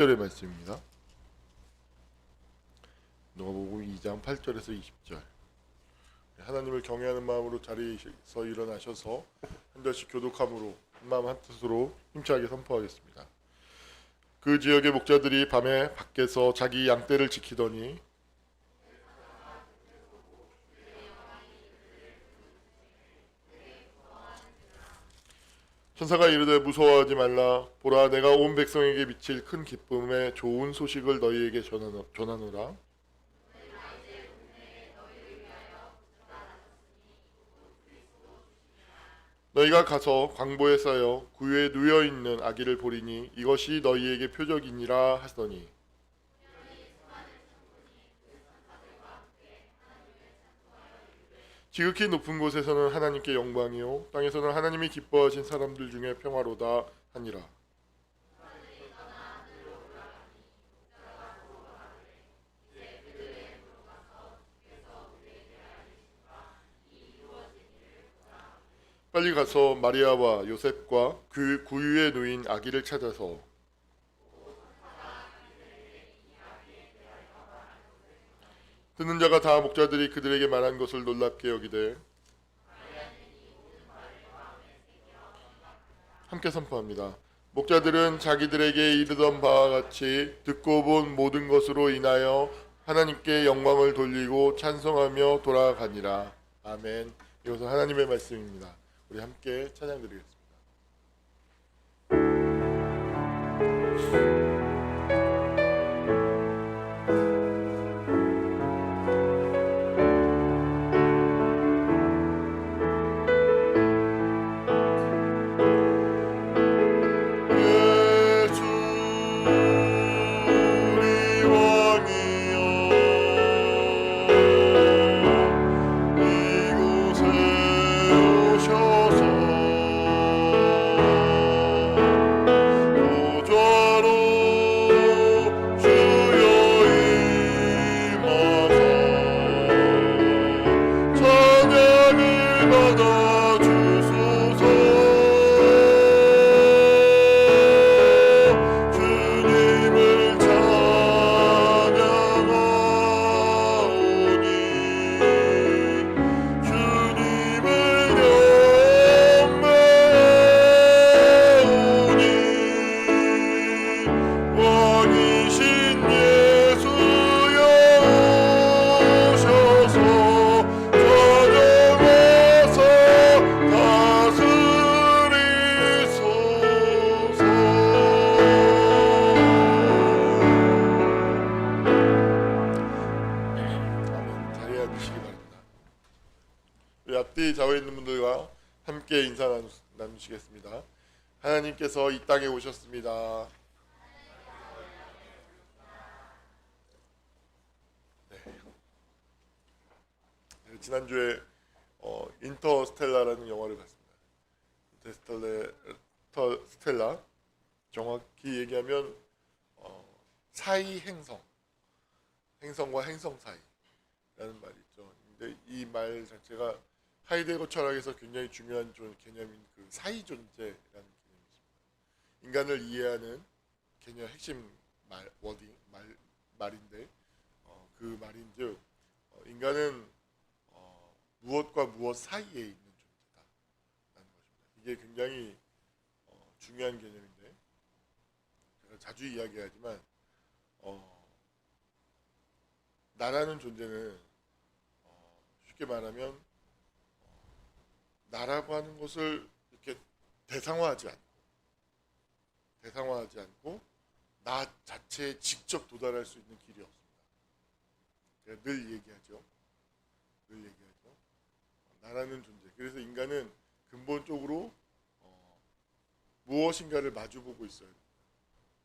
절의 말씀입니다. 누가복음 2장 8절에서 20절. 하나님을 경외하는 마음으로 자리에서 일어나셔서 한 절씩 교독함으로 한마음 한뜻으로 힘차게 선포하겠습니다. 그 지역의 목자들이 밤에 밖에서 자기 양떼를 지키더니 천사가 이르되 무서워하지 말라. 보라, 내가 온 백성에게 미칠 큰 기쁨의 좋은 소식을 너희에게 전하노라. 너희가 가서 광보에 쌓여 구유에 누워 있는 아기를 보리니 이것이 너희에게 표적이니라 하더니 지극히 높은 곳에서는 하나님께 영광이요 땅에서는 하나님이 기뻐하신 사람들 중에 평화로다 하니라. 빨리 가서 마리아와 요셉과 그 구유에 누인 아기를 찾아서 듣는 자가 다 목자들이 그들에게 말한 것을 놀랍게 여기되 함께 선포합니다. 목자들은 자기들에게 이르던 바와 같이 듣고 본 모든 것으로 인하여 하나님께 영광을 돌리고 찬송하며 돌아가니라. 아멘. 이것은 하나님의 말씀입니다. 우리 함께 찬양드리겠습니다. 앞뒤 좌우에 있는 분들과 함께 인사 나누시겠습니다. 하나님께서 이 땅에 오셨습니다. 네. 지난주에 인터스텔라라는 영화를 봤습니다. 인터스텔라 정확히 얘기하면 사이 행성과 행성 사이라는 말이 있죠. 근데 이 말 자체가 하이데거 철학에서 굉장히 중요한 개념인 그 사이 존재라는 개념이죠. 인간을 이해하는 개념 핵심 말인데 그 말인즉 인간은 무엇과 무엇 사이에 있는 존재다라는 것입니다. 이게 굉장히 중요한 개념인데 제가 자주 이야기하지만 나라는 존재는 쉽게 말하면 나라고 하는 것을 이렇게 대상화하지 않고 나 자체에 직접 도달할 수 있는 길이 없습니다. 제가 늘 얘기하죠. 나라는 존재. 그래서 인간은 근본적으로 무엇인가를 마주보고 있어야 돼요.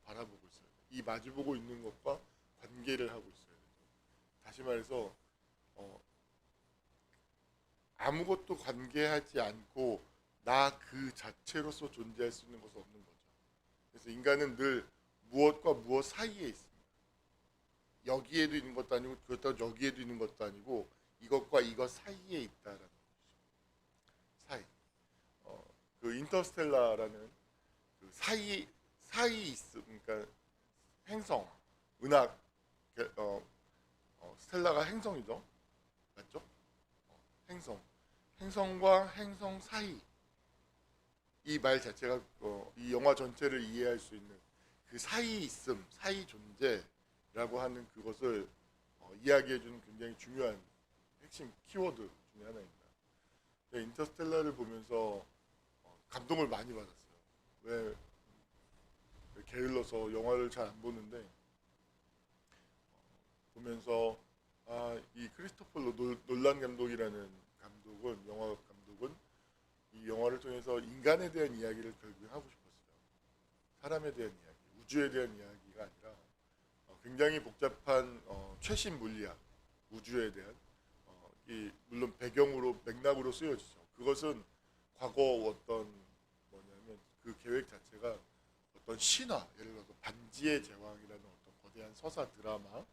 바라보고 있어야 돼요. 이 마주보고 있는 것과 관계를 하고 있어야 돼요. 다시 말해서 아무것도 관계하지 않고 나 그 자체로서 존재할 수 있는 것은 없는 거죠. 그래서 인간은 늘 무엇과 무엇 사이에 있습니다. 여기에도 있는 것도 아니고 그렇다고 여기에도 있는 것도 아니고 이것과 이것 사이에 있다라는 거죠. 사이. 그 인터스텔라라는 그 사이 있음, 그러니까 행성, 은하, 스텔라가 행성이죠, 맞죠? 행성, 행성과 행성 사이, 이 말 자체가 이 영화 전체를 이해할 수 있는 그 사이 있음, 사이 존재라고 하는 그것을 이야기해주는 굉장히 중요한 핵심 키워드 중에 하나입니다. 인터스텔라를 보면서 감동을 많이 받았어요. 왜 게을러서 영화를 잘 안 보는데 보면서 이 크리스토퍼 놀란 감독이라는 감독은, 영화 감독은 이 영화를 통해서 인간에 대한 이야기를 결국 하고 싶었어요. 사람에 대한 이야기, 우주에 대한 이야기가 아니라 굉장히 복잡한 최신 물리학, 우주에 대한 물론 배경으로 맥락으로 쓰여지죠. 그것은 과거 어떤 뭐냐면 그 계획 자체가 어떤 신화, 예를 들어서 반지의 제왕이라는 어떤 거대한 서사 드라마,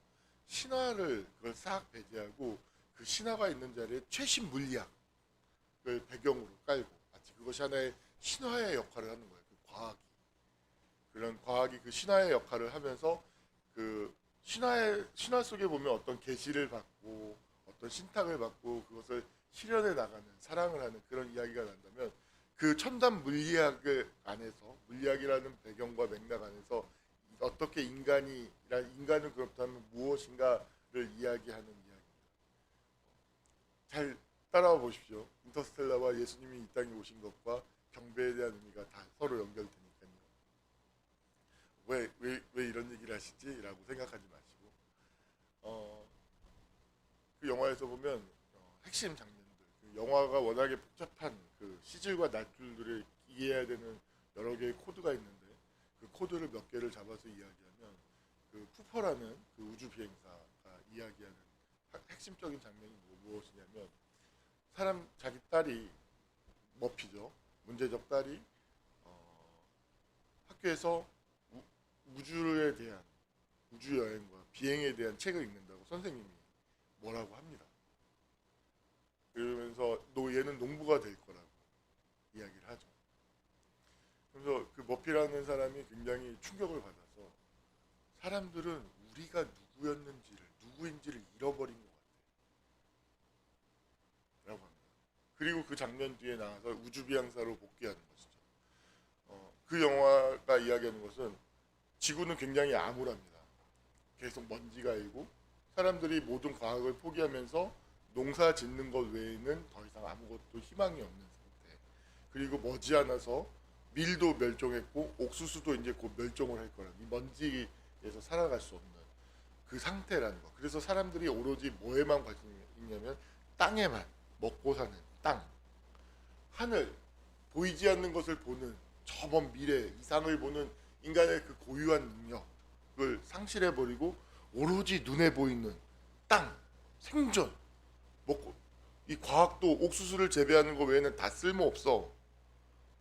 신화를 그걸 싹 배제하고 그 신화가 있는 자리에 최신 물리학을 배경으로 깔고 마치 그것이 하나의 신화의 역할을 하는 거예요. 그 과학이, 그런 과학이 그 신화의 역할을 하면서 그 신화 속에 보면 어떤 계시를 받고 어떤 신탁을 받고 그것을 실현해 나가는, 사랑을 하는 그런 이야기가 난다면, 그 첨단 물리학 안에서, 물리학이라는 배경과 맥락 안에서 어떻게 인간은 그렇다면 무엇인가를 이야기하는 이야기입니다. 잘 따라와 보십시오. 인터스텔라와 예수님이 이 땅에 오신 것과 경배에 대한 의미가 다 서로 연결되니까요. 왜 이런 얘기를 하시지? 라고 생각하지 마시고, 그 영화에서 보면 핵심 장면들, 그 영화가 워낙에 복잡한 그 시질과 낫줄들을 이해해야 되는 여러 개의 코드가 있는데, 그 코드를 몇 개를 잡아서 이야기하면 그 푸퍼라는 그 우주 비행사가 이야기하는 핵심적인 장면이 무엇이냐면, 자기 딸이, 머피죠, 문제적 딸이 학교에서 우주에 대한, 우주 여행과 비행에 대한 책을 읽는다고 선생님이 뭐라고 합니다. 그러면서 얘는 농부가 될 거라고 이야기를 하죠. 그래서 그 머피라는 사람이 굉장히 충격을 받아서, 사람들은 우리가 누구인지를 잃어버린 것 같아 라고 합니다. 그리고 그 장면 뒤에 나와서 우주비행사로 복귀하는 것이죠. 그 영화가 이야기하는 것은 지구는 굉장히 암울합니다. 계속 먼지가 일고 사람들이 모든 과학을 포기하면서 농사 짓는 것 외에는 더 이상 아무것도 희망이 없는 상태. 그리고 머지않아서 밀도 멸종했고 옥수수도 이제 곧 멸종을 할 거라는, 이 먼지에서 살아갈 수 없는 그 상태라는 거. 그래서 사람들이 오로지 뭐에만 관심이 있냐면 땅에만, 먹고 사는 땅, 하늘, 보이지 않는 것을 보는, 저 먼 미래, 이상을 보는 인간의 그 고유한 능력을 상실해버리고 오로지 눈에 보이는 땅, 생존, 먹고, 이 과학도 옥수수를 재배하는 거 외에는 다 쓸모없어.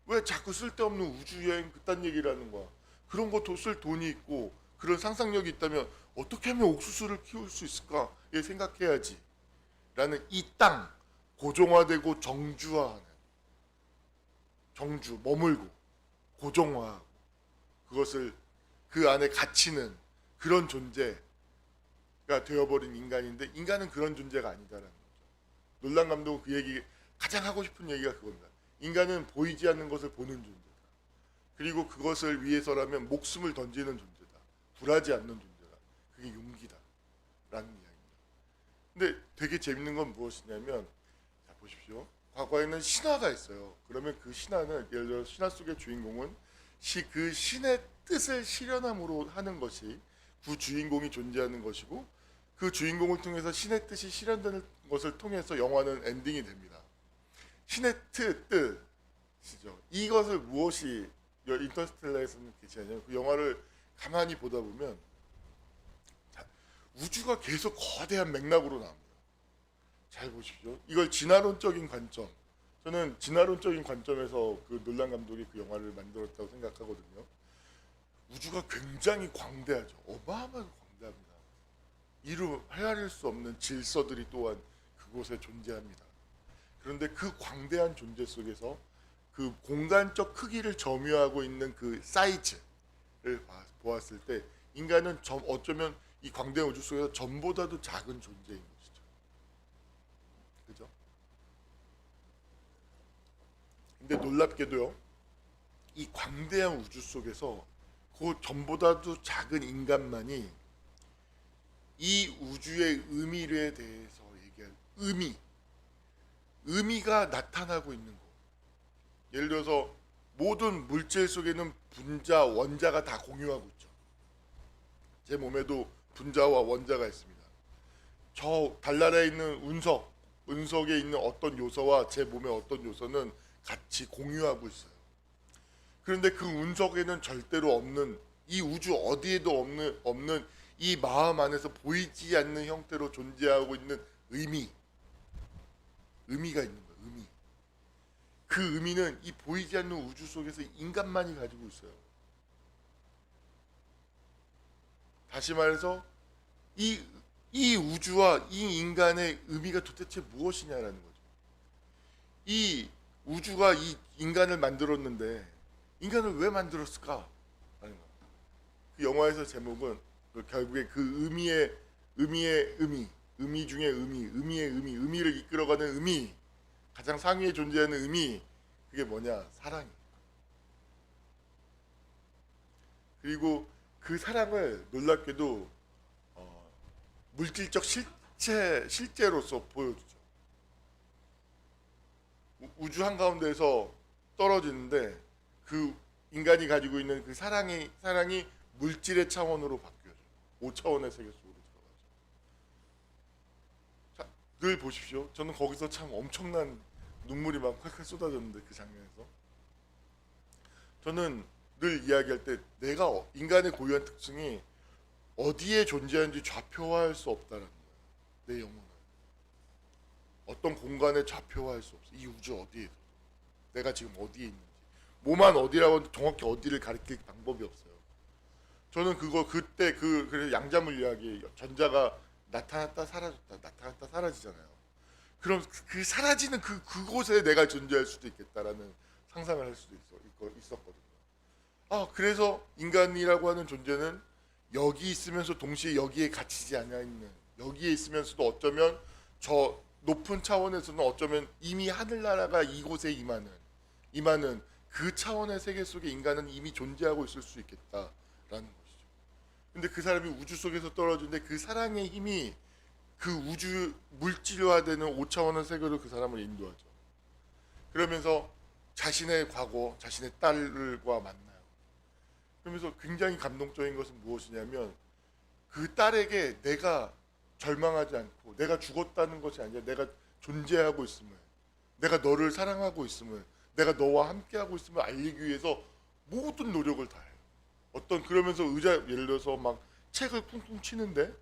왜 자꾸 쓸데없는 우주여행 그딴 얘기를 하는 거야. 그런 것도 쓸 돈이 있고 그런 상상력이 있다면 어떻게 하면 옥수수를 키울 수 있을까? 예, 생각해야지 라는 이 땅, 고정화되고 정주화하는, 머물고 고정화하고 그것을 그 안에 갇히는 그런 존재가 되어버린 인간인데, 인간은 그런 존재가 아니다라는 거죠. 놀란 감독은 그 얘기, 가장 하고 싶은 얘기가 그겁니다. 인간은 보이지 않는 것을 보는 존재다. 그리고 그것을 위해서라면 목숨을 던지는 존재다. 굴하지 않는 존재다. 그게 용기다 라는 이야기입니다. 근데 되게 재밌는 건 무엇이냐면, 자 보십시오. 과거에는 신화가 있어요. 그러면 그 신화는, 예를 들어 신화 속의 주인공은 그 신의 뜻을 실현함으로 하는 것이 그 주인공이 존재하는 것이고, 그 주인공을 통해서 신의 뜻이 실현되는 것을 통해서 영화는 엔딩이 됩니다. 신의 뜻이죠. 이것을 무엇이 인터스텔라에서는 계시하냐면, 그 영화를 가만히 보다 보면 우주가 계속 거대한 맥락으로 나옵니다. 잘 보십시오. 이걸 진화론적인 관점, 저는 진화론적인 관점에서 그 놀란 감독이 그 영화를 만들었다고 생각하거든요. 우주가 굉장히 광대하죠. 어마어마하게 광대합니다. 이루 헤아릴 수 없는 질서들이 또한 그곳에 존재합니다. 그런데 그 광대한 존재 속에서 그 공간적 크기를 점유하고 있는 그 사이즈를 보았을 때 인간은 어쩌면 이 광대한 우주 속에서 전보다도 작은 존재인 것이죠. 그죠? 근데 놀랍게도요, 이 광대한 우주 속에서 그 전보다도 작은 인간만이 이 우주의 의미에 대해서 얘기할 의미가 나타나고 있는 거. 예를 들어서 모든 물질 속에는 분자, 원자가 다 공유하고 있죠. 제 몸에도 분자와 원자가 있습니다. 저 달나라에 있는 운석에 있는 어떤 요소와 제 몸의 어떤 요소는 같이 공유하고 있어요. 그런데 그 운석에는 절대로 없는, 이 우주 어디에도 없는 이 마음 안에서 보이지 않는 형태로 존재하고 있는 의미가 있는 거예요. 그 의미는 이 보이지 않는 우주 속에서 인간만이 가지고 있어요. 다시 말해서 이 우주와 이 인간의 의미가 도대체 무엇이냐라는 거죠. 이 우주가 이 인간을 만들었는데 인간을 왜 만들었을까? 라는 거예요. 그 영화에서 제목은 결국에 그 의미의 의미 중에 의미를 이끌어가는 의미, 가장 상위에 존재하는 의미, 그게 뭐냐? 사랑이에요. 그리고 그 사랑을 놀랍게도 물질적 실제로서 보여주죠. 우주 한가운데에서 떨어지는데 그 인간이 가지고 있는 그 사랑이 물질의 차원으로 바뀌어요. 5차원의 세계 속으로 들어가죠. 자, 늘 보십시오. 저는 거기서 참 엄청난 눈물이 막 콸콸 쏟아졌는데, 그 장면에서 저는 늘 이야기할 때 내가 인간의 고유한 특징이 어디에 존재하는지 좌표화할 수 없다는 거예요. 내 영혼은 어떤 공간에 좌표화할 수 없어. 이 우주 어디에도 내가 지금 어디에 있는지, 뭐만 어디라고 해도 정확히 어디를 가리킬 방법이 없어요. 저는 그때 그래서 양자물 이야기, 전자가 나타났다 사라졌다, 나타났다 사라지잖아요. 그럼 그 사라지는 그곳에 내가 존재할 수도 있겠다라는 상상을 할 수도 있었거든요. 그래서 인간이라고 하는 존재는 여기 있으면서 동시에 여기에 갇히지 않아 있는, 여기에 있으면서도 어쩌면 저 높은 차원에서는 어쩌면 이미 하늘나라가 이곳에 임하는 그 차원의 세계 속에 인간은 이미 존재하고 있을 수 있겠다라는 것이죠. 근데 그 사람이 우주 속에서 떨어지는데 그 사랑의 힘이 그 우주 물질화되는 5차원의 세계로 그 사람을 인도하죠. 그러면서 자신의 과거, 자신의 딸과 만나요. 그러면서 굉장히 감동적인 것은 무엇이냐면 그 딸에게 내가 절망하지 않고 내가 죽었다는 것이 아니라 내가 존재하고 있음을, 내가 너를 사랑하고 있음을, 내가 너와 함께하고 있음을 알리기 위해서 모든 노력을 다해요. 그러면서 예를 들어서 막 책을 쿵쿵 치는데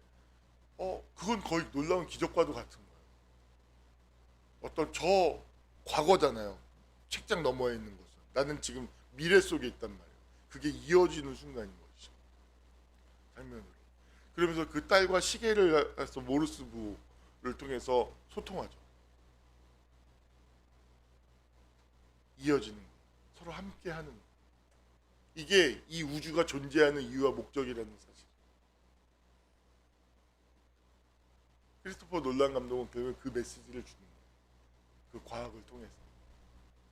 그건 거의 놀라운 기적과도 같은 거예요. 저 과거잖아요. 책장 너머에 있는 것은 나는 지금 미래 속에 있단 말이에요. 그게 이어지는 순간인 것이죠. 장면으로. 그러면서 그 딸과 시계를 해서 모르스부를 통해서 소통하죠. 이어지는 거. 서로 함께하는 거. 이게 이 우주가 존재하는 이유와 목적이라는 사실. 크리스토퍼 놀란 감독은 결국 그 메시지를 주는 거예요. 그 과학을 통해서,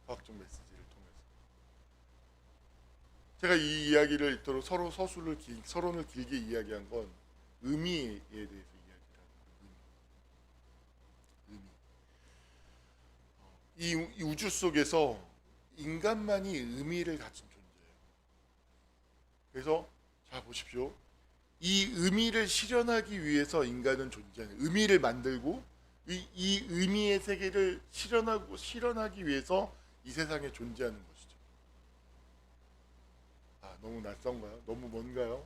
과학적 메시지를 통해서. 제가 이 이야기를 이토록 서론을 길게 이야기한 건 의미에 대해서 이야기를 하는 거예요. 이 우주 속에서 인간만이 의미를 가진 존재예요. 그래서 자 보십시오. 이 의미를 실현하기 위해서 인간은 존재하는, 의미를 만들고 이 의미의 세계를 실현하기 위해서 이 세상에 존재하는 것이죠. 너무 낯선가요? 너무 먼가요?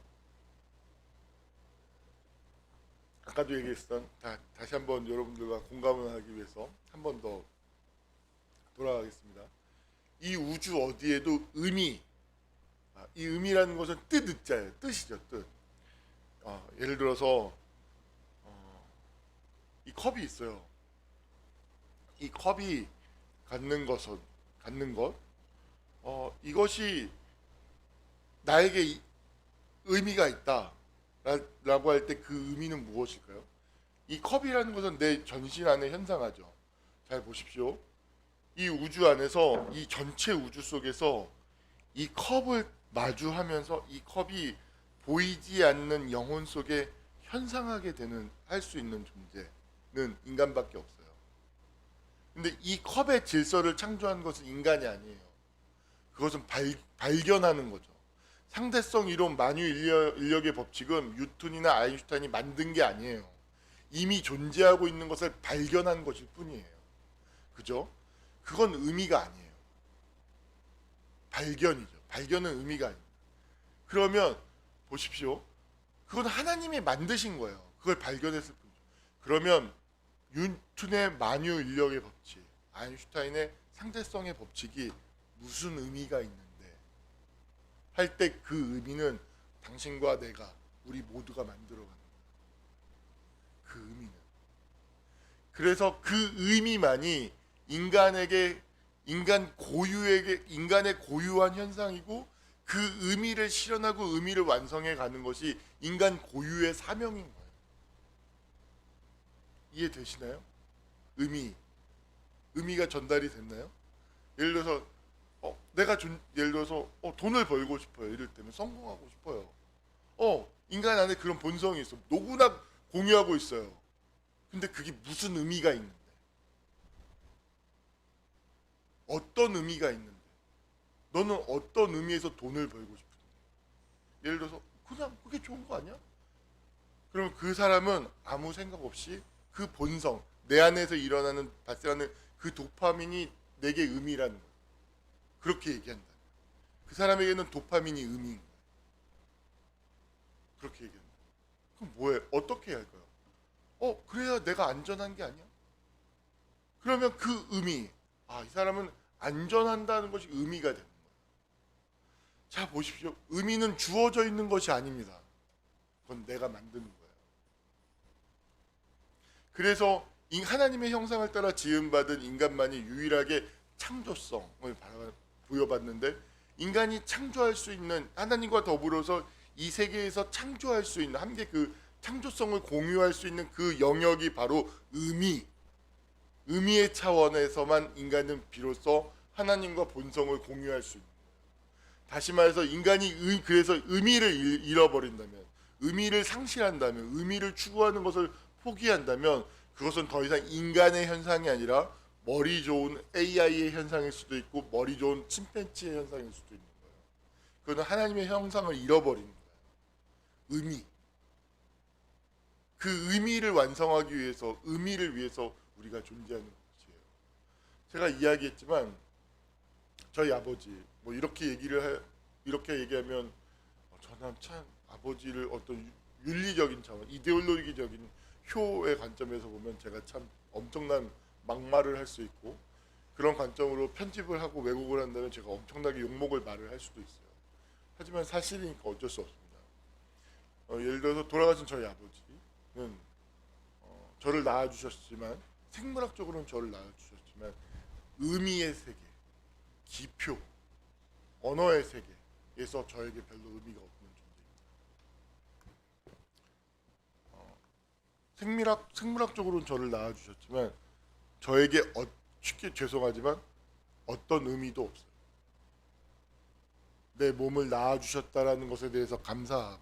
아까도 얘기했던 다시 한번 여러분들과 공감을 하기 위해서 한 번 더 돌아가겠습니다. 이 우주 어디에도 이 의미라는 것은 뜻자예요. 뜻이죠, 뜻. 예를 들어서 이 컵이 있어요. 이 컵이 갖는 것, 이것이 나에게 의미가 있다. 라고 할 때 그 의미는 무엇일까요? 이 컵이라는 것은 내 전신 안에 현상하죠. 잘 보십시오. 이 우주 안에서 이 전체 우주 속에서 이 컵을 마주하면서 이 컵이 보이지 않는 영혼 속에 현상하게 되는 할 수 있는 존재는 인간밖에 없어요. 근데 이 컵의 질서를 창조한 것은 인간이 아니에요. 그것은 발견하는 거죠. 상대성 이론 만유 인력의 법칙은 뉴턴이나 아인슈타인이 만든 게 아니에요. 이미 존재하고 있는 것을 발견한 것일 뿐이에요. 그죠? 그건 의미가 아니에요. 발견이죠. 발견은 의미가 아닙니다. 그러면 보십시오. 그건 하나님이 만드신 거예요. 그걸 발견했을 뿐이죠. 그러면 뉴턴의 만유 인력의 법칙, 아인슈타인의 상대성의 법칙이 무슨 의미가 있는데 할 때 그 의미는 당신과 내가 우리 모두가 만들어가는 거예요. 그 의미는. 그래서 그 의미만이 인간의 고유한 현상이고 그 의미를 실현하고 의미를 완성해 가는 것이 인간 고유의 사명인 거예요. 이해되시나요? 의미가 전달이 됐나요? 예를 들어서 예를 들어서 돈을 벌고 싶어요. 이럴 때는 성공하고 싶어요. 인간 안에 그런 본성이 있어. 누구나 공유하고 있어요. 근데 그게 무슨 의미가 있는데? 어떤 의미가 있는데? 너는 어떤 의미에서 돈을 벌고 싶은데? 예를 들어서 그냥 그게 좋은 거 아니야? 그럼 그 사람은 아무 생각 없이 그 본성, 내 안에서 발생하는 그 도파민이 내게 의미라는 거예요. 그렇게 얘기한다. 그 사람에게는 도파민이 의미인 거예요. 그렇게 얘기한다. 그럼 뭐예요? 어떻게 해야 할까요? 그래야 내가 안전한 게 아니야? 그러면 그 의미, 이 사람은 안전한다는 것이 의미가 되는 거예요. 자, 보십시오. 의미는 주어져 있는 것이 아닙니다. 그건 내가 만드는 거예요. 그래서 하나님의 형상을 따라 지음받은 인간만이 유일하게 창조성을 부여받는데 인간이 창조할 수 있는 하나님과 더불어서 이 세계에서 창조할 수 있는 함께 그 창조성을 공유할 수 있는 그 영역이 바로 의미의 차원에서만 인간은 비로소 하나님과 본성을 공유할 수 있는 거예요. 다시 말해서 인간이 그래서 의미를 잃어버린다면, 의미를 상실한다면, 의미를 추구하는 것을 포기한다면 그것은 더 이상 인간의 현상이 아니라 머리 좋은 AI의 현상일 수도 있고 머리 좋은 침팬지의 현상일 수도 있는 거예요. 그거는 하나님의 형상을 잃어버리는 거예요. 의미. 그 의미를 완성하기 위해서, 의미를 위해서 우리가 존재하는 것이에요. 제가 이야기했지만 저희 아버지 이렇게 얘기하면 저는 참 아버지를 어떤 윤리적인 차원, 이데올로기적인 효의 관점에서 보면 제가 참 엄청난 막말을 할 수 있고 그런 관점으로 편집을 하고 왜곡을 한다면 제가 엄청나게 욕먹을 말을 할 수도 있어요. 하지만 사실이니까 어쩔 수 없습니다. 예를 들어서 돌아가신 저희 아버지는 저를 낳아주셨지만 생물학적으로는 저를 낳아주셨지만 의미의 세계, 기표, 언어의 세계에서 저에게 별로 의미가 없는 존재입니다. 생물학적으로는 저를 낳아주셨지만 저에게 쉽게 죄송하지만 어떤 의미도 없어요. 내 몸을 낳아주셨다라는 것에 대해서 감사하고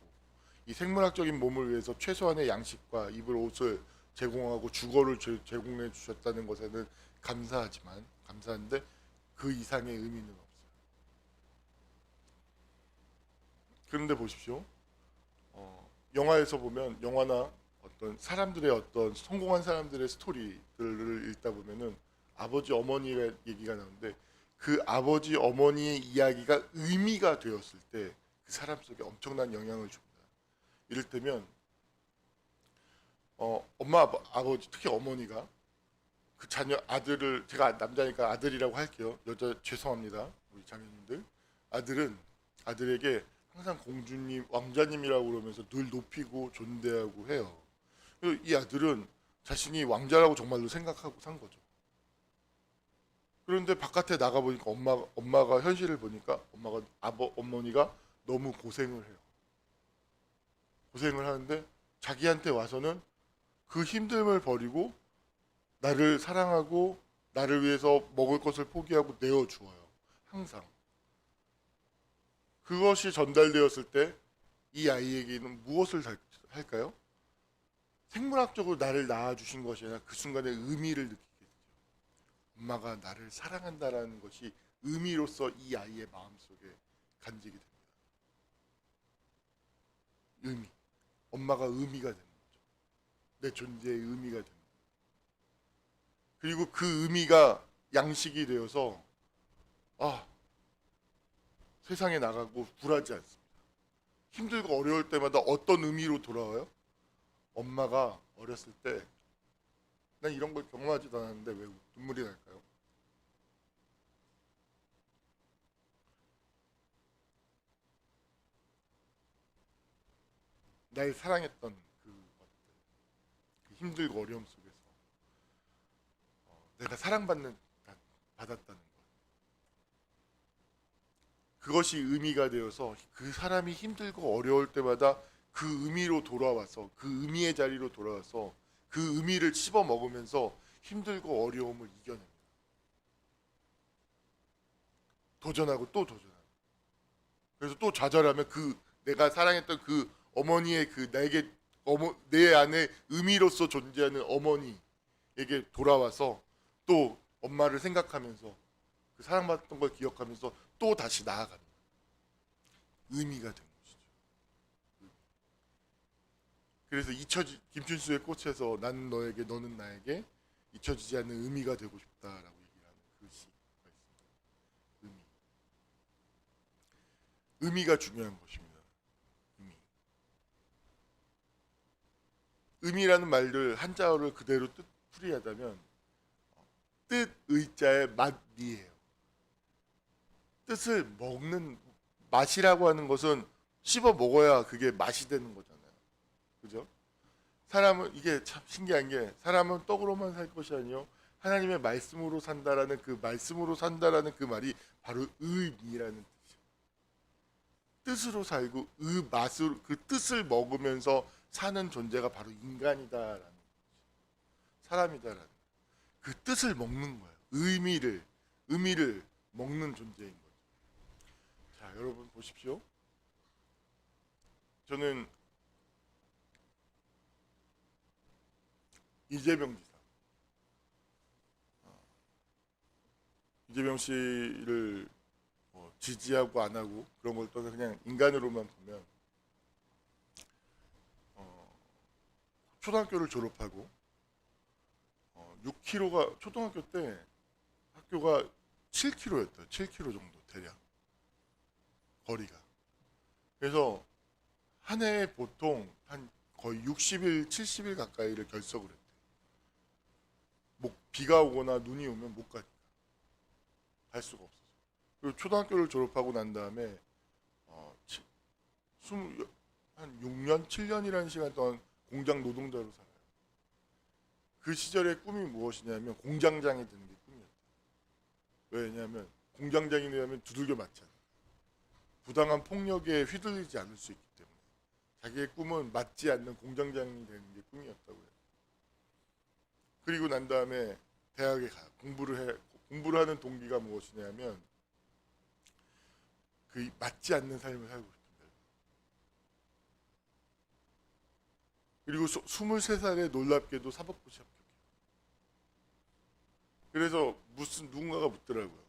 이 생물학적인 몸을 위해서 최소한의 양식과 입을 옷을 제공하고 주거를 제공해 주셨다는 것에는 감사한데 그 이상의 의미는 없어요. 그런데 보십시오. 영화에서 보면 영화나 어떤 성공한 사람들의 스토리들을 읽다 보면은 아버지 어머니의 얘기가 나오는데 그 아버지 어머니의 이야기가 의미가 되었을 때 그 사람 속에 엄청난 영향을 줍니다. 이를테면 엄마 아버지 특히 어머니가 그 아들을 제가 남자니까 아들이라고 할게요. 여자 죄송합니다. 우리 자매님들. 아들에게 항상 공주님, 왕자님이라고 그러면서 늘 높이고 존대하고 해요. 이 아들은 자신이 왕자라고 정말로 생각하고 산 거죠. 그런데 바깥에 나가 보니까 엄마가 현실을 보니까 어머니가 너무 고생을 해요. 고생을 하는데 자기한테 와서는 그 힘듦을 버리고 나를 사랑하고 나를 위해서 먹을 것을 포기하고 내어주어요. 항상. 그것이 전달되었을 때 이 아이에게는 무엇을 할까요? 생물학적으로 나를 낳아주신 것이 아니라 그 순간에 의미를 느끼게 되죠. 엄마가 나를 사랑한다라는 것이 의미로서 이 아이의 마음속에 간직이 됩니다. 의미. 엄마가 의미가 되는 거죠. 내 존재의 의미가 됩니다. 그리고 그 의미가 양식이 되어서 세상에 나가고 굴하지 않습니다. 힘들고 어려울 때마다 어떤 의미로 돌아와요? 엄마가 어렸을 때 난 이런 걸 경험하지도 않았는데 왜 눈물이 날까요? 날 사랑했던 그 것들, 그 힘들고 어려움 속에서 내가 받았다는 것. 그것이 의미가 되어서 그 사람이 힘들고 어려울 때마다 그 의미로 돌아와서 그 의미의 자리로 돌아와서 그 의미를 씹어 먹으면서 힘들고 어려움을 이겨냅니다. 도전하고 또 도전하고. 그래서 또 좌절하면 그 내가 사랑했던 그 어머니의 그 내 안에 의미로서 존재하는 어머니에게 돌아와서 또 엄마를 생각하면서 그 사랑받았던 걸 기억하면서 또 다시 나아갑니다. 의미가 된 것이죠. 그래서 김춘수의 꽃에서 나는 너에게 너는 나에게 잊혀지지 않는 의미가 되고 싶다라고 얘기를 하는 그 시가 있습니다. 의미. 의미가 중요한 것입니다. 의미. 의미라는 말을 한자어를 그대로 풀이하자면 뜻 의자의 맛이에요. 뜻을 먹는 맛이라고 하는 것은 씹어 먹어야 그게 맛이 되는 거잖아요. 그죠? 사람은 이게 참 신기한 게 사람은 떡으로만 살 것이 아니요 하나님의 말씀으로 산다라는 그 말이 바로 의미라는 뜻이에요. 뜻으로 살고 맛으로 그 뜻을 먹으면서 사는 존재가 바로 인간이다라는 사람이다라는 그 뜻을 먹는 거예요. 의미를 먹는 존재인 거예요. 자, 여러분 보십시오. 저는 이재명 지사, 이재명 씨를 지지하고 안 하고 그런 걸 떠나 그냥 인간으로만 보면 초등학교를 졸업하고 6km가 초등학교 때 학교가 7km였대요. 7km 정도 대략 거리가. 그래서 한 해에 보통 한 거의 60일, 70일 가까이를 결석을 했대요. 비가 오거나 눈이 오면 못 가니까 갈 수가 없어서. 그리고 초등학교를 졸업하고 난 다음에 한 6년, 7년이라는 시간 동안 공장 노동자로 살아요. 그 시절의 꿈이 무엇이냐면 공장장이 되는 게 꿈이었다. 왜냐하면 공장장이 되면 두들겨 맞잖아요. 부당한 폭력에 휘둘리지 않을 수 있기 때문에 자기의 꿈은 맞지 않는 공장장이 되는 게 꿈이었다고 해요. 그리고 난 다음에 대학에 가요. 공부를 하는 동기가 무엇이냐면 그 맞지 않는 삶을 살고 싶은데. 그리고 23살에 놀랍게도 사법고시 합격해요. 그래서 누군가가 묻더라고요.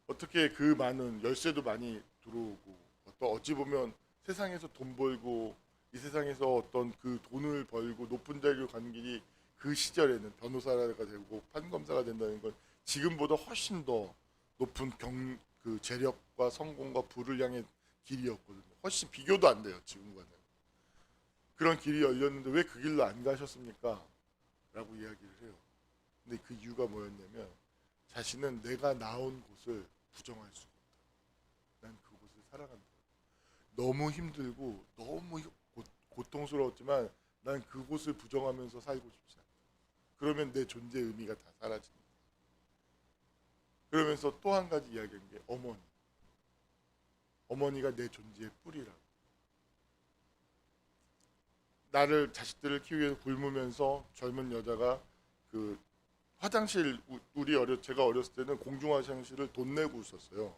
어떻게 그 많은 열쇠도 많이 들어오고 어찌 보면 세상에서 돈 벌고 이 세상에서 어떤 그 돈을 벌고 높은 자리로 가는 길이 그 시절에는 변호사가 되고 판검사가 된다는 건 지금보다 훨씬 더 높은 그 재력과 성공과 부를 향해 길이었거든요. 훨씬 비교도 안 돼요, 지금과는. 그런 길이 열렸는데 왜 그 길로 안 가셨습니까? 라고 이야기를 해요. 근데 그 이유가 뭐였냐면 자신은 내가 나온 곳을 부정할 수가 없다. 난 그곳을 사랑한다. 너무 힘들고 너무 고통스러웠지만 난 그곳을 부정하면서 살고 싶지 않다. 그러면 내 존재의 의미가 다 사라진다. 그러면서 또 한 가지 이야기한 게 어머니가 내 존재의 뿌리라고. 나를 자식들을 키우기 위해서 굶으면서 젊은 여자가 그 화장실 제가 어렸을 때는 공중 화장실을 돈 내고 있었어요.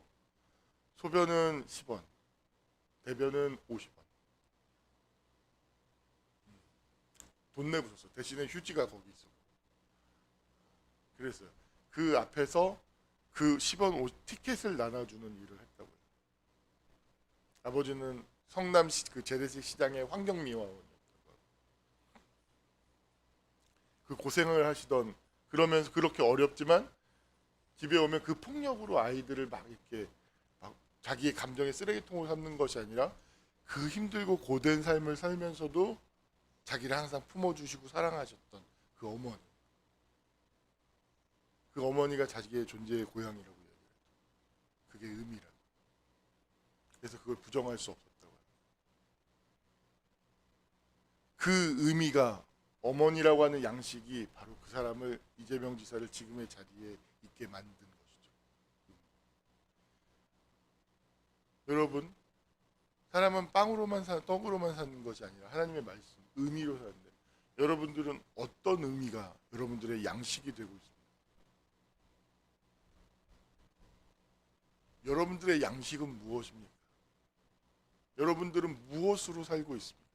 소변은 10원, 대변은 50원. 돈 내고 있었어. 대신에 휴지가 거기 있어. 그랬어요. 그 앞에서 그 10원 티켓을 나눠주는 일을 했다고요. 아버지는 성남 그 재래식 시장의 환경미화원이었다고. 그 고생을 하시던 그러면서 그렇게 어렵지만 집에 오면 그 폭력으로 아이들을 막 이렇게 막 자기의 감정의 쓰레기통을 삼는 것이 아니라 그 힘들고 고된 삶을 살면서도 자기를 항상 품어주시고 사랑하셨던 그 어머니. 그 어머니가 자기의 존재의 고향이라고 얘기해요. 그게 의미라. 그래서 그걸 부정할 수 없었다고요. 그 의미가 어머니라고 하는 양식이 바로 그 사람을 이재명 지사를 지금의 자리에 있게 만든 것이죠. 여러분, 사람은 빵으로만 떡으로만 사는 것이 아니라 하나님의 말씀, 의미로 사는데 여러분들은 어떤 의미가 여러분들의 양식이 되고 있습니까? 여러분들의 양식은 무엇입니까? 여러분들은 무엇으로 살고 있습니까?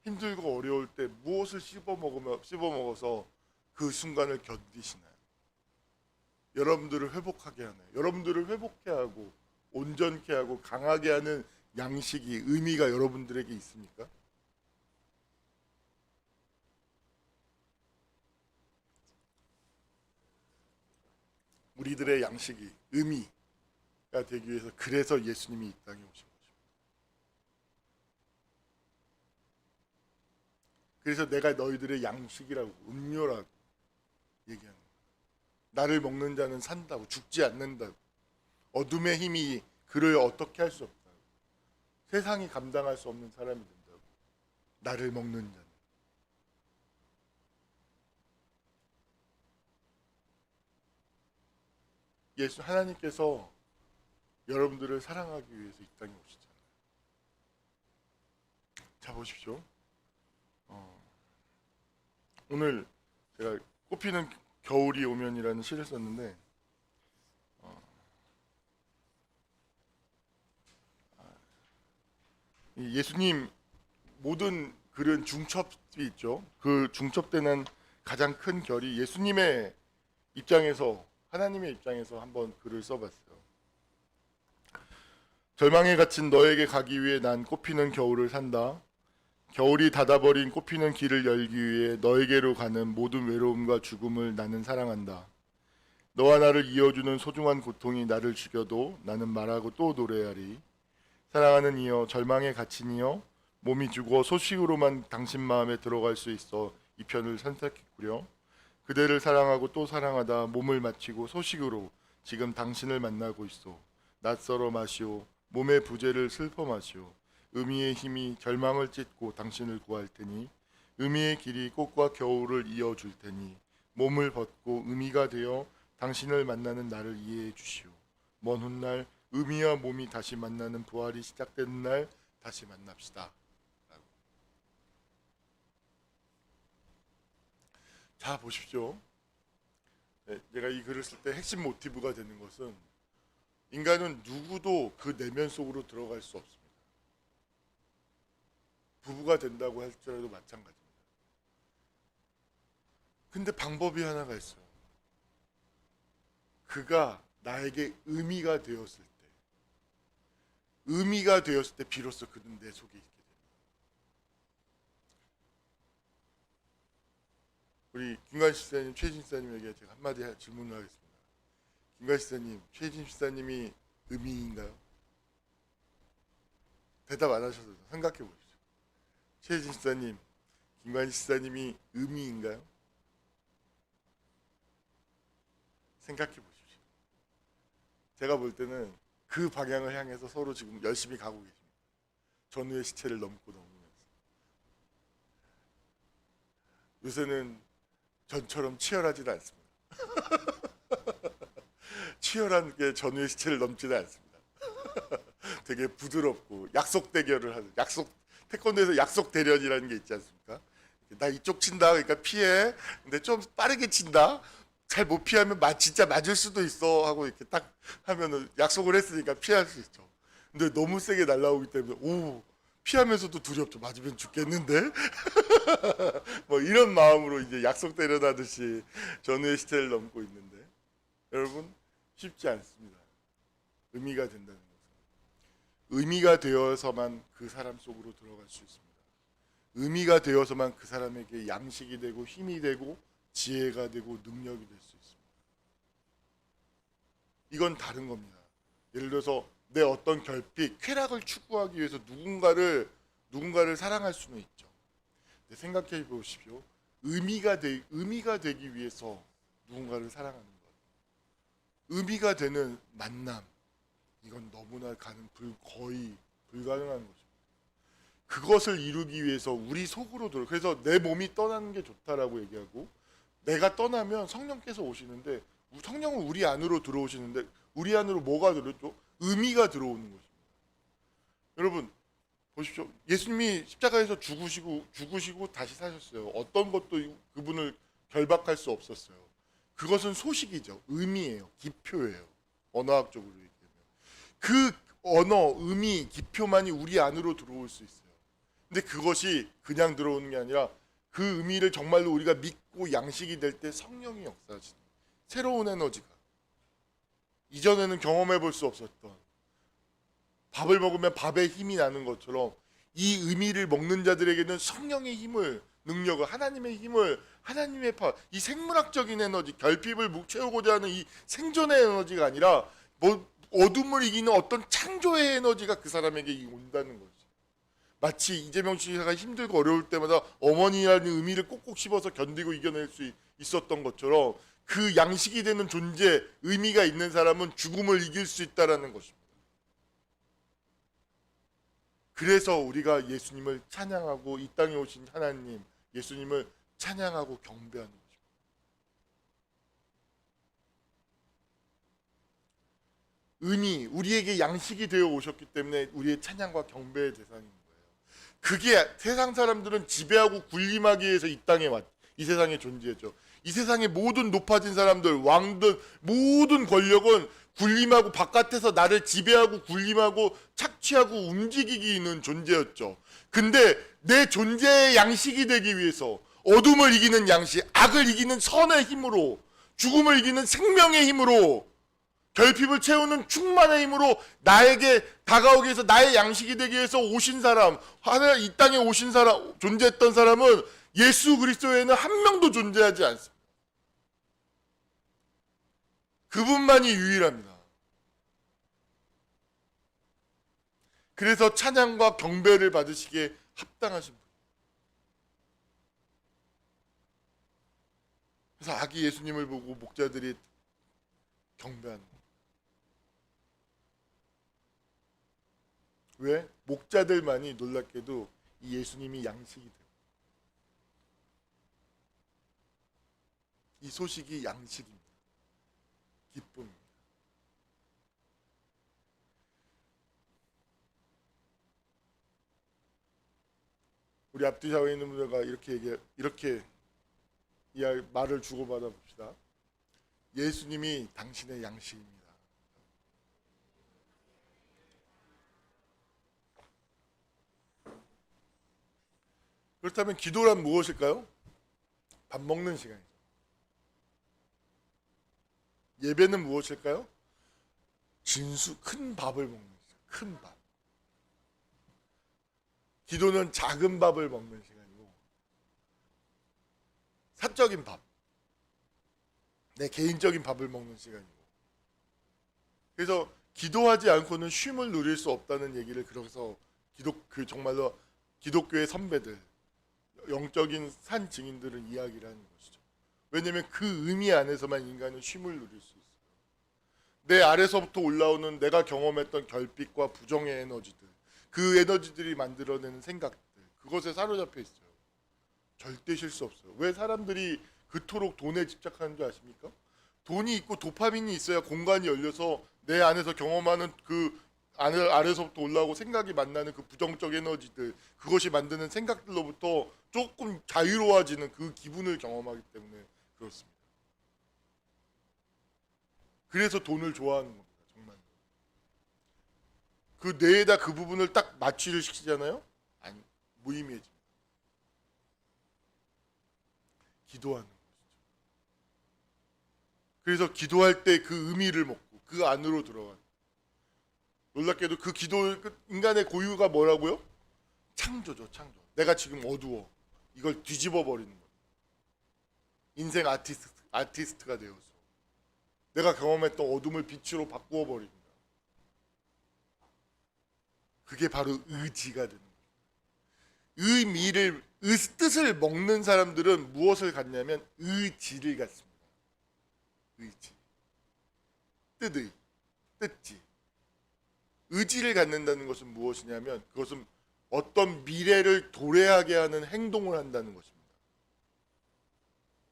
힘들고 어려울 때 무엇을 씹어 먹어서 그 순간을 견디시나요? 여러분들을 회복하게 하나요? 여러분들을 회복케 하고 온전케 하고 강하게 하는 양식이 의미가 여러분들에게 있습니까? 우리들의 양식이 의미가 되기 위해서 그래서 예수님이 이 땅에 오신 것입니다. 그래서 내가 너희들의 양식이라고 음료라고 얘기하는 거예요. 나를 먹는 자는 산다고 죽지 않는다고. 어둠의 힘이 그를 어떻게 할 수 없다고. 세상이 감당할 수 없는 사람이 된다고. 나를 먹는 자는. 하나님께서 여러분들을 사랑하기 위해서 이 땅에 오시잖아요. 자 보십시오. 오늘 제가 꽃피는 겨울이 오면이라는 시를 썼는데 예수님 모든 글은 중첩이 있죠. 그 중첩되는 가장 큰 결이 예수님의 입장에서 하나님의 입장에서 한번 글을 써봤어요. 절망에 갇힌 너에게 가기 위해 난 꽃피는 겨울을 산다. 겨울이 닫아버린 꽃피는 길을 열기 위해 너에게로 가는 모든 외로움과 죽음을 나는 사랑한다. 너와 나를 이어주는 소중한 고통이 나를 죽여도 나는 말하고 또 노래하리. 사랑하는 이여, 절망에 갇힌 이여, 몸이 죽어 소식으로만 당신 마음에 들어갈 수 있어 이 편을 선택했구려. 그대를 사랑하고 또 사랑하다 몸을 마치고 소식으로 지금 당신을 만나고 있어. 낯설어 마시오. 몸의 부재를 슬퍼 마시오. 의미의 힘이 절망을 찢고 당신을 구할 테니 의미의 길이 꽃과 겨울을 이어줄 테니 몸을 벗고 의미가 되어 당신을 만나는 나를 이해해 주시오. 먼 훗날 의미와 몸이 다시 만나는 부활이 시작되는 날 다시 만납시다. 라고. 자 보십시오. 제가 이 글을 쓸 때 핵심 모티브가 되는 것은 인간은 누구도 그 내면 속으로 들어갈 수 없습니다. 부부가 된다고 할지라도 마찬가지입니다. 근데 방법이 하나가 있어요. 그가 나에게 의미가 되었을 때, 의미가 되었을 때 비로소 그는 내 속에 있게 됩니다. 우리 김관식 시사님, 최진 시사님에게 제가 한마디 질문을 하겠습니다. 김관식 시사님, 최진 시사님이 의미인가요? 대답 안 하셔도 생각해 보십시오. 최진 시사님, 김관식 시사님이 의미인가요? 생각해 보십시오. 제가 볼 때는 그 방향을 향해서 서로 지금 열심히 가고 계십니다. 전후의 시체를 넘고 넘으면서. 요새는 전처럼 치열하지도 않습니다. 치열한 게 전후의 시체를 넘지는 않습니다. 되게 부드럽고 약속 대결을 하는, 약속 태권도에서 약속 대련이라는 게 있지 않습니까? 나 이쪽 친다, 그러니까 피해. 근데 좀 빠르게 친다. 잘 못 피하면 진짜 맞을 수도 있어 하고 이렇게 딱 하면은 약속을 했으니까 피할 수 있죠. 근데 너무 세게 날라오기 때문에 오, 피하면서도 두렵죠. 맞으면 죽겠는데. 뭐 이런 마음으로 이제 약속 대련하듯이 전후의 시대를 넘고 있는데, 여러분 쉽지 않습니다. 의미가 된다는 것은 의미가 되어서만 그 사람 속으로 들어갈 수 있습니다. 의미가 되어서만 그 사람에게 양식이 되고 힘이 되고 지혜가 되고 능력이 될 수 있습니다. 이건 다른 겁니다. 예를 들어서 내 어떤 결핍, 쾌락을 추구하기 위해서 누군가를 사랑할 수는 있죠. 근데 생각해 보십시오. 의미가 되기 위해서 누군가를 사랑하는 것, 의미가 되는 만남, 이건 너무나 거의 불가능한 것입니다. 그것을 이루기 위해서 우리 속으로 그래서 내 몸이 떠나는 게 좋다라고 얘기하고, 내가 떠나면 성령께서 오시는데, 성령은 우리 안으로 들어오시는데 우리 안으로 뭐가 들어오죠? 의미가 들어오는 것입니다. 여러분 보십시오. 예수님이 십자가에서 죽으시고 다시 사셨어요. 어떤 것도 그분을 결박할 수 없었어요. 그것은 소식이죠. 의미예요. 기표예요. 언어학적으로 얘기하면 그 언어, 의미, 기표만이 우리 안으로 들어올 수 있어요. 근데 그것이 그냥 들어오는 게 아니라 그 의미를 정말로 우리가 믿고 양식이 될 때 성령이 역사하시는 새로운 에너지가, 이전에는 경험해 볼 수 없었던, 밥을 먹으면 밥에 힘이 나는 것처럼 이 의미를 먹는 자들에게는 성령의 힘을, 능력을, 하나님의 힘을, 하나님의 이 생물학적인 에너지, 결핍을 채우고자 하는 이 생존의 에너지가 아니라 뭐 어둠을 이기는 어떤 창조의 에너지가 그 사람에게 온다는 거죠. 마치 이재명 씨가 힘들고 어려울 때마다 어머니라는 의미를 꼭꼭 씹어서 견디고 이겨낼 수 있었던 것처럼, 그 양식이 되는 존재, 의미가 있는 사람은 죽음을 이길 수 있다는 것입니다. 그래서 우리가 예수님을 찬양하고 이 땅에 오신 하나님, 예수님을 찬양하고 경배하는 것입니다. 의미, 우리에게 양식이 되어 오셨기 때문에 우리의 찬양과 경배의 대상인 거예요. 그게 세상 사람들은 지배하고 군림하기 위해서 이 세상에 존재했죠. 이 세상의 모든 높아진 사람들, 왕들, 모든 권력은 군림하고 바깥에서 나를 지배하고 군림하고 착취하고 움직이기 있는 존재였죠. 근데 내 존재의 양식이 되기 위해서 어둠을 이기는 양식, 악을 이기는 선의 힘으로, 죽음을 이기는 생명의 힘으로, 결핍을 채우는 충만의 힘으로 나에게 다가오기 위해서, 나의 양식이 되기 위해서 오신 사람, 하나 이 땅에 오신 사람, 존재했던 사람은 예수 그리스도에는 한 명도 존재하지 않습니다. 그분만이 유일합니다. 그래서 찬양과 경배를 받으시기에 합당하신 분. 그래서 아기 예수님을 보고 목자들이 경배하는 거예요. 왜? 목자들만이 놀랍게도 이 예수님이 양식이 돼요. 이 소식이 양식입니다. 기쁨입니다. 우리 앞뒤 사회에 있는 분들과 이렇게 이 말을 주고받아 봅시다. 예수님이 당신의 양식입니다. 그렇다면 기도란 무엇일까요? 밥 먹는 시간이죠. 예배는 무엇일까요? 큰 밥을 먹는 시간, 큰 밥. 기도는 작은 밥을 먹는 시간이고, 사적인 밥, 내 개인적인 밥을 먹는 시간이고, 그래서 기도하지 않고는 쉼을 누릴 수 없다는 얘기를, 그래서 정말로 기독교의 선배들, 영적인 산 증인들은 이야기를 하는 것이죠. 왜냐하면 그 의미 안에서만 인간은 쉼을 누릴 수 있어요. 내 아래서부터 올라오는 내가 경험했던 결핍과 부정의 에너지들, 그 에너지들이 만들어내는 생각들, 그것에 사로잡혀 있어요. 절대 쉴 수 없어요. 왜 사람들이 그토록 돈에 집착하는 줄 아십니까? 돈이 있고 도파민이 있어야 공간이 열려서 내 안에서 경험하는 그 아래서부터 올라오고 생각이 만나는 그 부정적 에너지들, 그것이 만드는 생각들로부터 조금 자유로워지는 그 기분을 경험하기 때문에 그렇습니다. 그래서 돈을 좋아하는 겁니다. 정말. 그 뇌에다 그 부분을 딱 마취를 시키잖아요. 아니, 무의미해집니다. 기도하는 것이죠. 그래서 기도할 때 그 의미를 먹고 그 안으로 들어가요. 놀랍게도 그 기도, 그 인간의 고유가 뭐라고요? 창조죠, 창조. 내가 지금 어두워. 이걸 뒤집어 버리는 거예요. 인생 아티스트가 되어서 내가 경험했던 어둠을 빛으로 바꾸어 버립니다. 그게 바로 의지가 되는 거예요. 의미를, 뜻을 먹는 사람들은 무엇을 갖냐면 의지를 갖습니다. 의지. 뜻지. 의지를 갖는다는 것은 무엇이냐면 그것은 어떤 미래를 도래하게 하는 행동을 한다는 것입니다.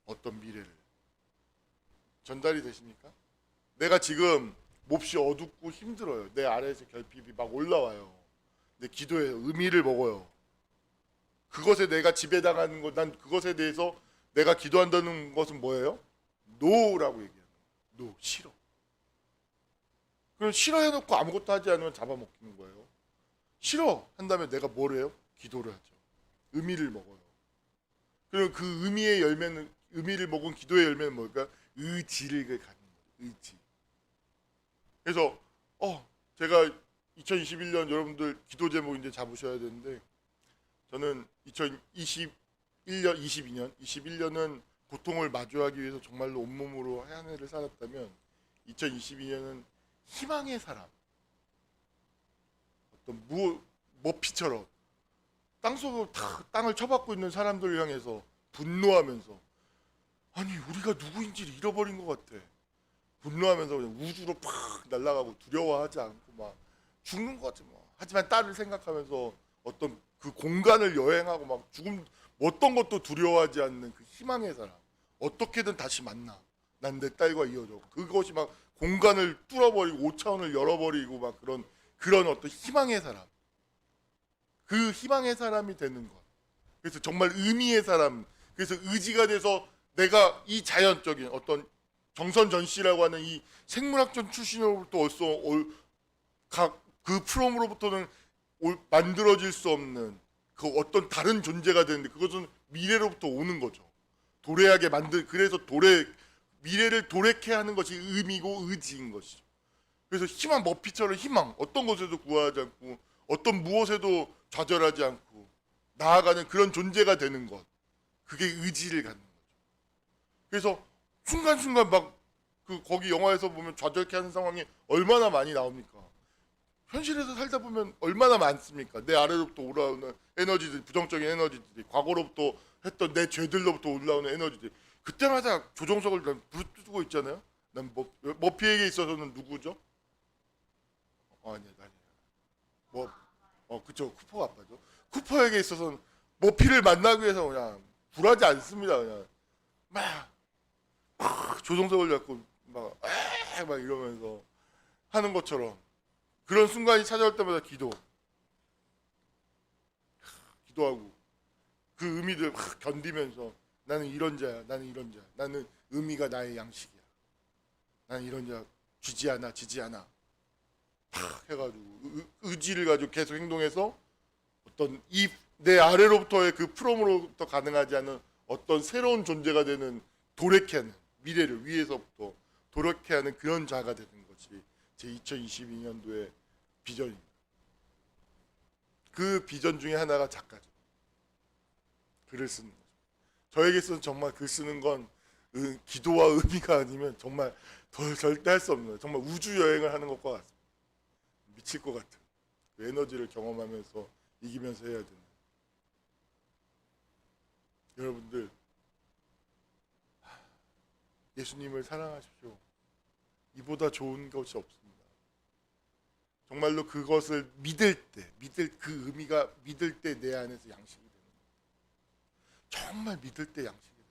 어떤 미래를. 전달이 되십니까? 내가 지금 몹시 어둡고 힘들어요. 내 아래에서 결핍이 막 올라와요. 내 기도에 의미를 먹어요. 그것에 내가 지배당하는 것, 난 그것에 대해서 내가 기도한다는 것은 뭐예요? 노라고 얘기해요. 노, 싫어. 그럼 싫어해놓고 아무것도 하지 않으면 잡아먹히는 거예요. 싫어 한다면 내가 뭘 해요? 기도를 하죠. 의미를 먹어요. 그럼 그 의미의 열매는, 의미를 먹은 기도의 열매는 뭘까? 의지를 갖는 거예요. 의지. 그래서 제가 2021년 여러분들 기도 제목 이제 잡으셔야 되는데, 저는 2021년, 22년은 고통을 마주하기 위해서 정말로 온몸으로 한 해를 살았다면 2022년은 희망의 사람, 어떤 머피처럼 땅속으로 땅을 쳐박고 있는 사람들을 향해서 분노하면서, 아니 우리가 누구인지를 잃어버린 것 같아. 분노하면서 그냥 우주로 팍 날아가고 두려워하지 않고 막 죽는 거지 뭐. 하지만 딸을 생각하면서 어떤 그 공간을 여행하고 막 죽음, 어떤 것도 두려워하지 않는 그 희망의 사람. 어떻게든 다시 만나. 난 내 딸과 이어져. 그것이 막 공간을 뚫어버리고 5차원을 열어버리고 막 그런 어떤 희망의 사람. 그 희망의 사람이 되는 것. 그래서 정말 의미의 사람. 그래서 의지가 돼서 내가 이 자연적인 어떤 정선전씨라고 하는 이 생물학적 출신으로부터 그 프롬으로부터는 만들어질 수 없는 그 어떤 다른 존재가 되는데, 그것은 미래로부터 오는 거죠. 그래서 미래를 도래케 하는 것이 의미고 의지인 것이죠. 그래서 희망, 머피처럼 희망, 어떤 것에도 구하지 않고 어떤 무엇에도 좌절하지 않고 나아가는 그런 존재가 되는 것, 그게 의지를 갖는 거죠. 그래서 순간순간 막 거기 영화에서 보면 좌절케 하는 상황이 얼마나 많이 나옵니까? 현실에서 살다 보면 얼마나 많습니까? 내 아래로부터 올라오는 에너지들, 부정적인 에너지들이, 과거로부터 했던 내 죄들로부터 올라오는 에너지들. 그때마다 조종석을 부르뜨고 있잖아요. 난 머피에게 있어서는 누구죠? 아니야. 그쵸. 쿠퍼가 아빠죠. 쿠퍼에게 있어서는 머피를 만나기 위해서 그냥 불하지 않습니다. 그냥 막 조종석을 잡고 막 이러면서 하는 것처럼, 그런 순간이 찾아올 때마다 기도하고 그 의미들 막 견디면서, 나는 이런 자야, 나는 의미가 나의 양식이야, 나는 이런 자, 지지 않아 팍 해가지고 의지를 가지고 계속 행동해서 어떤 내 아래로부터의 그 프롬으로부터 가능하지 않은 어떤 새로운 존재가 되는, 도래케 하는, 미래를 위에서부터 도래케 하는 그런 자가 되는 것이 제 2022년도의 비전입니다. 그 비전 중에 하나가 작가죠. 글을 쓰는 거죠. 저에게서는 정말 글 쓰는 건 기도와 의미가 아니면 정말 절대 할 수 없는 거예요. 정말 우주 여행을 하는 것과 같습니다. 미칠 것 같은 그 에너지를 경험하면서 이기면서 해야 되는. 여러분들, 예수님을 사랑하십시오. 이보다 좋은 것이 없습니다. 정말로 그것을 믿을 때, 그 의미가 믿을 때 내 안에서 양식이 되는 거예요. 정말 믿을 때 양식이 돼요.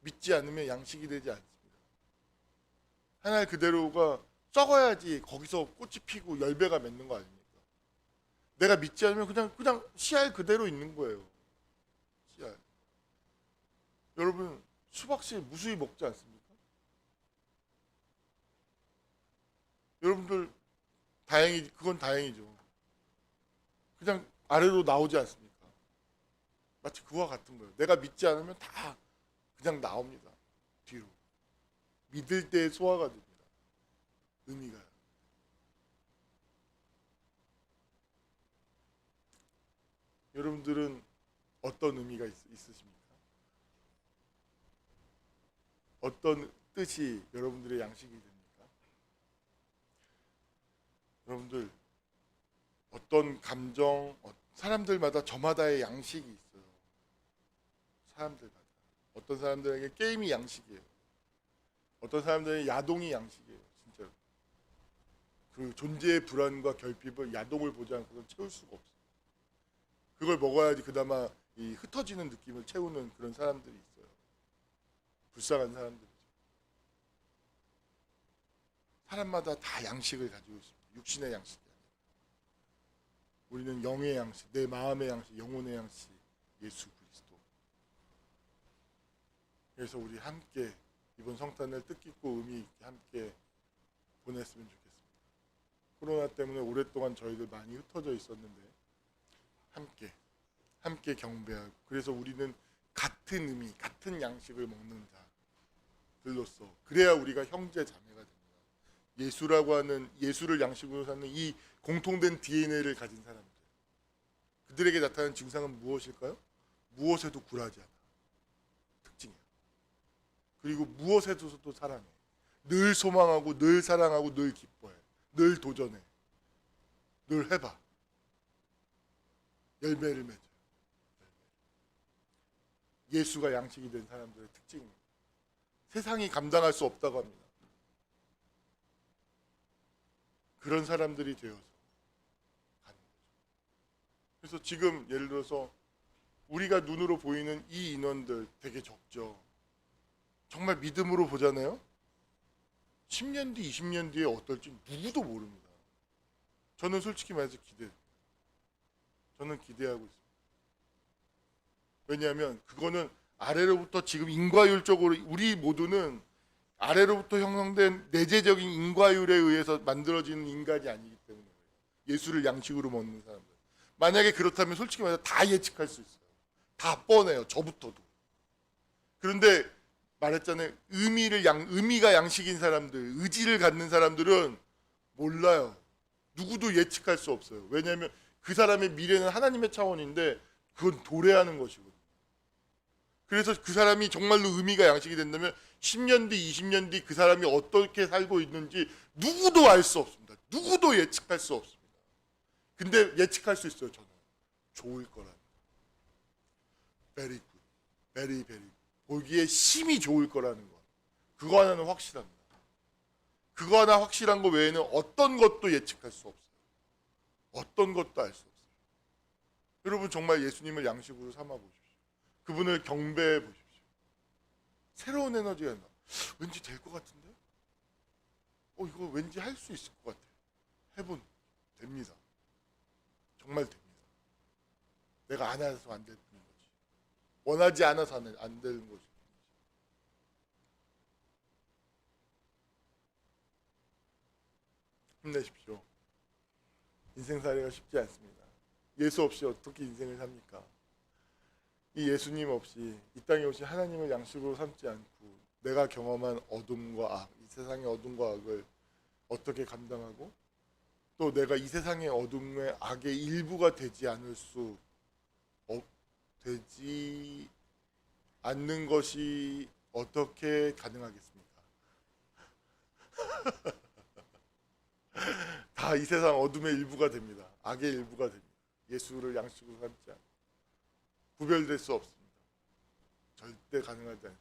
믿지 않으면 양식이 되지 않습니다. 하나의 그대로가 썩어야지 거기서 꽃이 피고 열매가 맺는 거 아닙니까? 내가 믿지 않으면 그냥 씨알 그대로 있는 거예요. 씨알. 여러분 수박씨 무수히 먹지 않습니까? 여러분들 그건 다행이죠. 그냥 아래로 나오지 않습니까? 마치 그와 같은 거예요. 내가 믿지 않으면 다 그냥 나옵니다. 뒤로. 믿을 때 소화가 됩니다. 의미가. 여러분들은 어떤 의미가 있으십니까? 어떤 뜻이 여러분들의 양식이 됩니까? 여러분들 어떤 감정, 사람들마다 저마다의 양식이 있어요. 사람들마다. 어떤 사람들에게 게임이 양식이에요. 어떤 사람들에게 야동이 양식이에요. 진짜로. 그 존재의 불안과 결핍을 야동을 보지 않고는 채울 수가 없어요. 그걸 먹어야지 그나마 이 흩어지는 느낌을 채우는 그런 사람들이 있어요. 불쌍한 사람들이죠. 사람마다 다 양식을 가지고 있습니다. 육신의 양식이 아니라. 우리는 영의 양식, 내 마음의 양식, 영혼의 양식, 예수 그리스도. 그래서 우리 함께 이번 성탄을 뜻깊고 의미 있게 함께 보냈으면 좋겠습니다. 코로나 때문에 오랫동안 저희들 많이 흩어져 있었는데 함께 경배하고, 그래서 우리는 같은 의미, 같은 양식을 먹는 자들로서, 그래야 우리가 형제 자매가 됩니다. 예수라고 하는, 예수를 양식으로 삼는 이 공통된 DNA를 가진 사람들, 그들에게 나타나는 증상은 무엇일까요? 무엇에도 굴하지 않아. 특징이야. 그리고 무엇에서도 사랑해. 늘 소망하고 늘 사랑하고 늘 기뻐해. 늘 도전해. 늘 해봐. 열매를 맺어요. 예수가 양식이 된 사람들의 특징입니다. 세상이 감당할 수 없다고 합니다. 그런 사람들이 되어서 가는 거죠. 그래서 지금 예를 들어서 우리가 눈으로 보이는 이 인원들 되게 적죠. 정말 믿음으로 보잖아요. 10년 뒤, 20년 뒤에 어떨지 누구도 모릅니다. 저는 솔직히 말해서 저는 기대하고 있습니다. 왜냐하면 그거는 아래로부터 지금 인과율적으로 우리 모두는 아래로부터 형성된 내재적인 인과율에 의해서 만들어지는 인간이 아니기 때문에 예수를 양식으로 먹는 사람들. 만약에 그렇다면 솔직히 말해서 다 예측할 수 있어요. 다 뻔해요. 저부터도. 그런데 말했잖아요. 의미가 양식인 사람들, 의지를 갖는 사람들은 몰라요. 누구도 예측할 수 없어요. 왜냐하면 그 사람의 미래는 하나님의 차원인데 그건 도래하는 것이거든요. 그래서 그 사람이 정말로 의미가 양식이 된다면 10년 뒤, 20년 뒤 그 사람이 어떻게 살고 있는지 누구도 알 수 없습니다. 누구도 예측할 수 없습니다. 근데 예측할 수 있어요. 저는 좋을 거라는. Very good, very good. 보기에 심히 좋을 거라는 거. 그거 하나는 확실합니다. 그거 하나 확실한 거 외에는 어떤 것도 예측할 수 없어요. 어떤 것도 알 수 없어요. 여러분 정말 예수님을 양식으로 삼아 보십시오. 그분을 경배해 보십시오. 새로운 에너지가 나. 왠지 될 것 같은데? 이거 왠지 할 수 있을 것 같아. 됩니다. 정말 됩니다. 내가 안 해서 안 되는 거지. 원하지 않아서 안 되는 거지. 힘내십시오. 인생살이가 쉽지 않습니다. 예수 없이 어떻게 인생을 삽니까? 이 예수님 없이 이 땅에 오신 하나님을 양식으로 삼지 않고 내가 경험한 어둠과 악, 이 세상의 어둠과 악을 어떻게 감당하고 또 내가 이 세상의 어둠의 악의 일부가 되지 않는 것이 어떻게 가능하겠습니까? 다 이 세상 어둠의 일부가 됩니다. 악의 일부가 됩니다. 예수를 양식으로 삼지 않고 구별될 수 없습니다. 절대 가능하지 않습니다.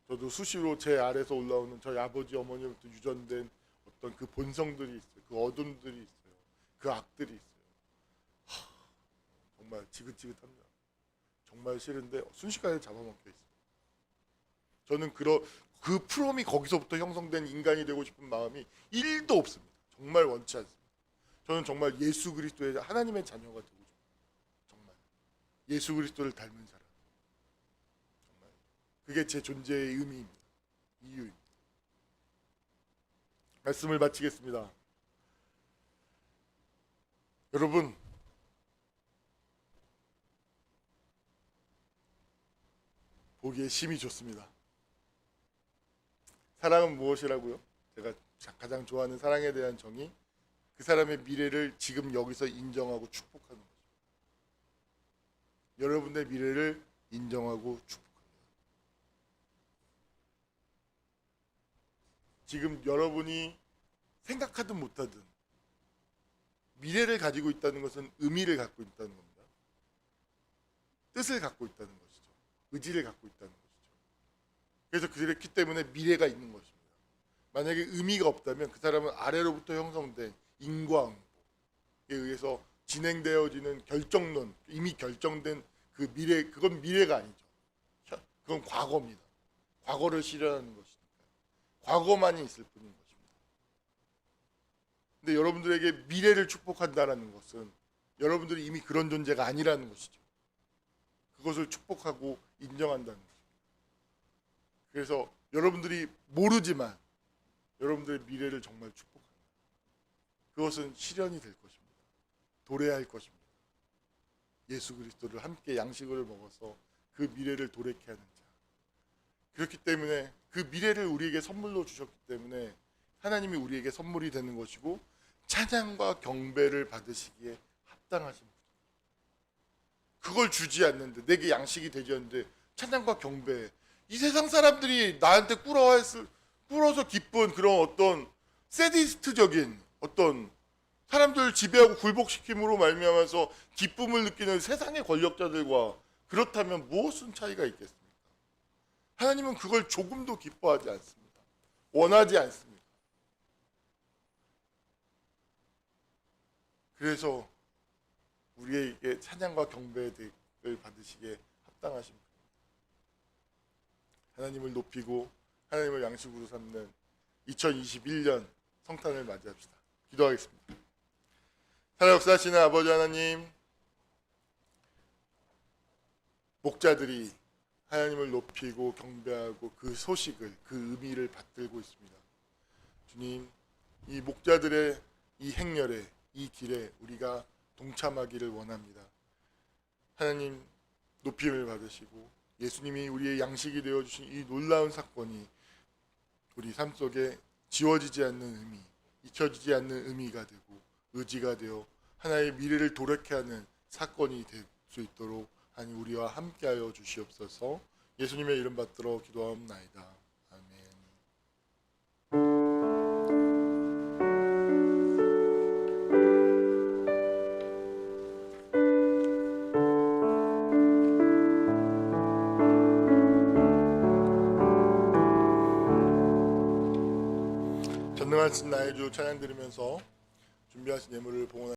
저도 수시로 제 아래서 올라오는 저희 아버지 어머니부터 유전된 어떤 그 본성들이 있어요. 그 어둠들이 있어요. 그 악들이 있어요. 정말 지긋지긋합니다. 정말 싫은데 순식간에 잡아먹혀 있어요. 저는 그 프롬이 거기서부터 형성된 인간이 되고 싶은 마음이 1도 없습니다. 정말 원치 않습니다. 저는 정말 예수 그리스도의 하나님의 자녀가 되고 싶어요. 정말 예수 그리스도를 닮은 사람. 정말 그게 제 존재의 의미입니다. 이유입니다. 말씀을 마치겠습니다. 여러분, 보기에 심히 좋습니다. 사랑은 무엇이라고요? 제가 가장 좋아하는 사랑에 대한 정의, 그 사람의 미래를 지금 여기서 인정하고 축복하는 거죠. 여러분의 미래를 인정하고 축복합니다. 지금 여러분이 생각하든 못하든 미래를 가지고 있다는 것은 의미를 갖고 있다는 겁니다. 뜻을 갖고 있다는 것이죠. 의지를 갖고 있다는 것이죠. 그래서 그렇기 때문에 미래가 있는 것입니다. 만약에 의미가 없다면 그 사람은 아래로부터 형성된 인과응보에 의해서 진행되어지는 결정론, 이미 결정된 그 미래, 그건 미래가 아니죠. 그건 과거입니다. 과거를 실현하는 것이니까 과거만이 있을 뿐인 것입니다. 근데 여러분들에게 미래를 축복한다는 것은 여러분들이 이미 그런 존재가 아니라는 것이죠. 그것을 축복하고 인정한다는 것입니다. 그래서 여러분들이 모르지만 여러분들의 미래를 정말 축복합니다. 그것은 실현이 될 것입니다. 도래할 것입니다. 예수 그리스도를 함께 양식을 먹어서 그 미래를 도래케 하는 자. 그렇기 때문에 그 미래를 우리에게 선물로 주셨기 때문에 하나님이 우리에게 선물이 되는 것이고 찬양과 경배를 받으시기에 합당하신 분. 그걸 주지 않는데, 내게 양식이 되지 않는데 찬양과 경배, 이 세상 사람들이 나한테 꿇어서 기쁜 그런 어떤 세디스트적인 어떤 사람들을 지배하고 굴복시킴으로 말미암아서 기쁨을 느끼는 세상의 권력자들과 그렇다면 무엇은 차이가 있겠습니까? 하나님은 그걸 조금도 기뻐하지 않습니다. 원하지 않습니다. 그래서 우리에게 찬양과 경배를 받으시기에 합당하신 분입니다. 하나님을 높이고 하나님을 양식으로 삼는 2021년 성탄을 맞이합시다. 기도하겠습니다. 살아 역사하시는 아버지 하나님, 목자들이 하나님을 높이고 경배하고 그 소식을, 그 의미를 받들고 있습니다. 주님, 이 목자들의 이 행렬에, 이 길에 우리가 동참하기를 원합니다. 하나님, 높임을 받으시고 예수님이 우리의 양식이 되어주신 이 놀라운 사건이 우리 삶 속에 지워지지 않는 의미, 잊혀지지 않는 의미가 되고 의지가 되어 하나의 미래를 도래케 하는 사건이 될 수 있도록 하나님 우리와 함께하여 주시옵소서. 예수님의 이름 받들어 기도하옵나이다. 아멘. 전능하신 나의 주 찬양 드리면서 준비하신 예물을 봉헌